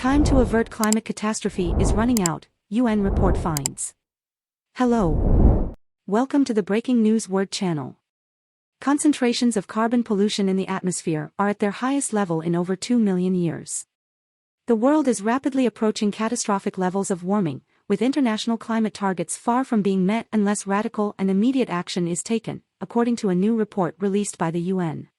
Time to avert climate catastrophe is running out, UN report finds. Hello. Welcome to the Breaking News Word channel. Concentrations of carbon pollution in the atmosphere are at their highest level in over 2 million years. The world is rapidly approaching catastrophic levels of warming, with international climate targets far from being met unless radical and immediate action is taken, according to a new report released by the UN.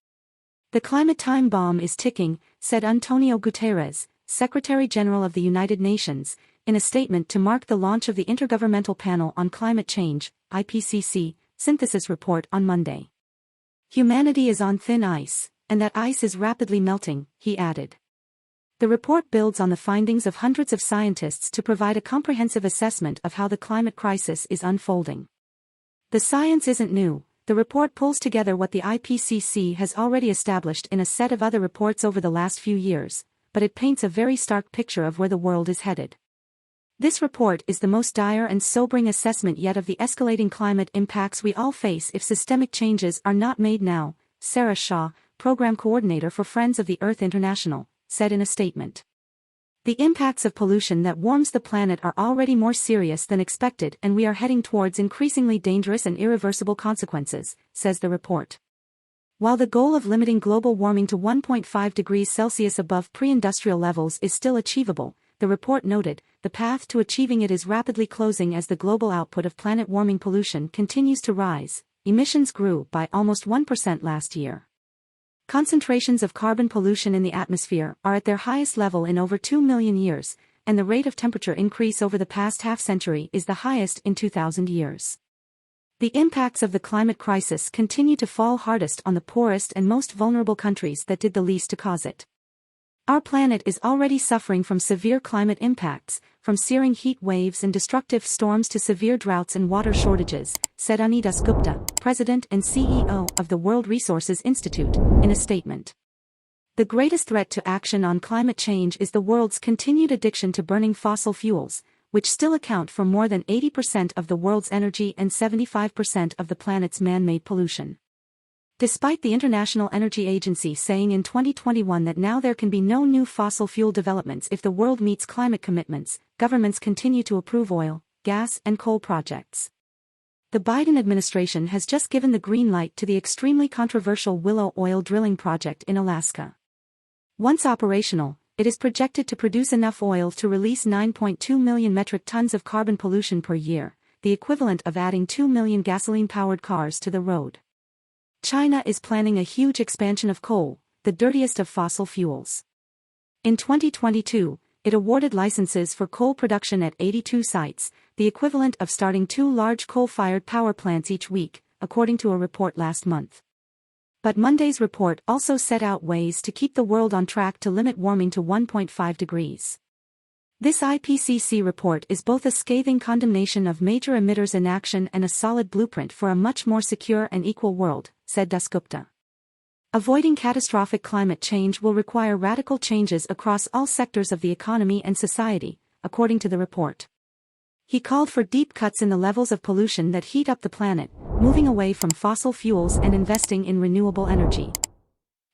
The climate time bomb is ticking, said Antonio Guterres, Secretary-General of the United Nations, in a statement to mark the launch of the Intergovernmental Panel on Climate Change, IPCC, synthesis report on Monday. Humanity is on thin ice, and that ice is rapidly melting, he added. The report builds on the findings of hundreds of scientists to provide a comprehensive assessment of how the climate crisis is unfolding. The science isn't new. The report pulls together what the IPCC has already established in a set of other reports over the last few years, but it paints a very stark picture of where the world is headed. This report is the most dire and sobering assessment yet of the escalating climate impacts we all face if systemic changes are not made now, Sarah Shaw, Program Coordinator for Friends of the Earth International, said in a statement. The impacts of pollution that warms the planet are already more serious than expected, and we are heading towards increasingly dangerous and irreversible consequences, says the report. While the goal of limiting global warming to 1.5 degrees Celsius above pre-industrial levels is still achievable, the report noted, the path to achieving it is rapidly closing as the global output of planet-warming pollution continues to rise. Emissions grew by almost 1% last year. Concentrations of carbon pollution in the atmosphere are at their highest level in over 2 million years, and the rate of temperature increase over the past half-century is the highest in 2,000 years. The impacts of the climate crisis continue to fall hardest on the poorest and most vulnerable countries that did the least to cause it. Our planet is already suffering from severe climate impacts, from searing heat waves and destructive storms to severe droughts and water shortages, said Ani Dasgupta, President and CEO of the World Resources Institute, in a statement. The greatest threat to action on climate change is the world's continued addiction to burning fossil fuels, which still account for more than 80% of the world's energy and 75% of the planet's man-made pollution. Despite the International Energy Agency saying in 2021 that now there can be no new fossil fuel developments if the world meets climate commitments, governments continue to approve oil, gas, and coal projects. The Biden administration has just given the green light to the extremely controversial Willow oil drilling project in Alaska. Once operational, it is projected to produce enough oil to release 9.2 million metric tons of carbon pollution per year, the equivalent of adding 2 million gasoline-powered cars to the road. China is planning a huge expansion of coal, the dirtiest of fossil fuels. In 2022, it awarded licenses for coal production at 82 sites, the equivalent of starting 2 large coal-fired power plants each week, according to a report last month. But Monday's report also set out ways to keep the world on track to limit warming to 1.5 degrees. This IPCC report is both a scathing condemnation of major emitters' inaction and a solid blueprint for a much more secure and equal world, said Dasgupta. Avoiding catastrophic climate change will require radical changes across all sectors of the economy and society, according to the report. He called for deep cuts in the levels of pollution that heat up the planet, moving away from fossil fuels and investing in renewable energy.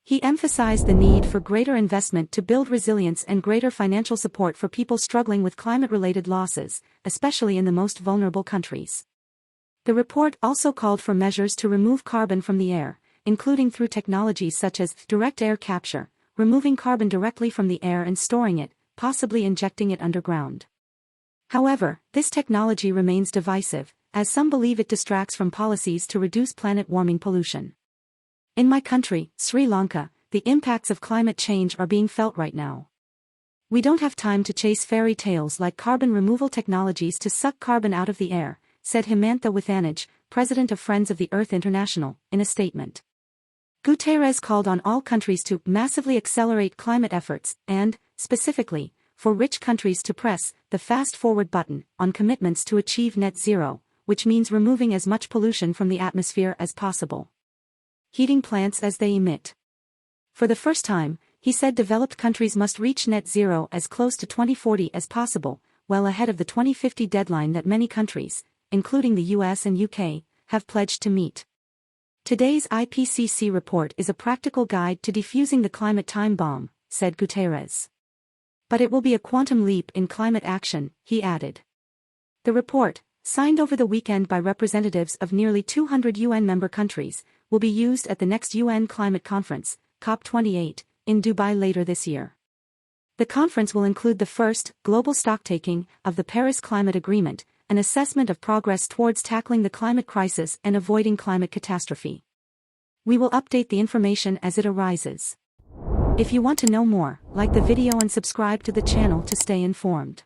He emphasized the need for greater investment to build resilience and greater financial support for people struggling with climate-related losses, especially in the most vulnerable countries. The report also called for measures to remove carbon from the air, including through technologies such as direct air capture, removing carbon directly from the air and storing it, possibly injecting it underground. However, this technology remains divisive, as some believe it distracts from policies to reduce planet-warming pollution. In my country, Sri Lanka, the impacts of climate change are being felt right now. We don't have time to chase fairy tales like carbon removal technologies to suck carbon out of the air, said Himantha Withanage, President of Friends of the Earth International, in a statement. Guterres called on all countries to massively accelerate climate efforts and, specifically, for rich countries to press the fast-forward button on commitments to achieve net zero, which means removing as much pollution from the atmosphere as possible. Heating plants as they emit. For the first time, he said developed countries must reach net zero as close to 2040 as possible, well ahead of the 2050 deadline that many countries, including the US and UK, have pledged to meet. Today's IPCC report is a practical guide to defusing the climate time bomb, said Guterres. But it will be a quantum leap in climate action, he added. The report, signed over the weekend by representatives of nearly 200 UN member countries, will be used at the next UN Climate Conference, COP28, in Dubai later this year. The conference will include the first global stocktaking of the Paris Climate Agreement, an assessment of progress towards tackling the climate crisis and avoiding climate catastrophe. We will update the information as it arises. If you want to know more, like the video and subscribe to the channel to stay informed.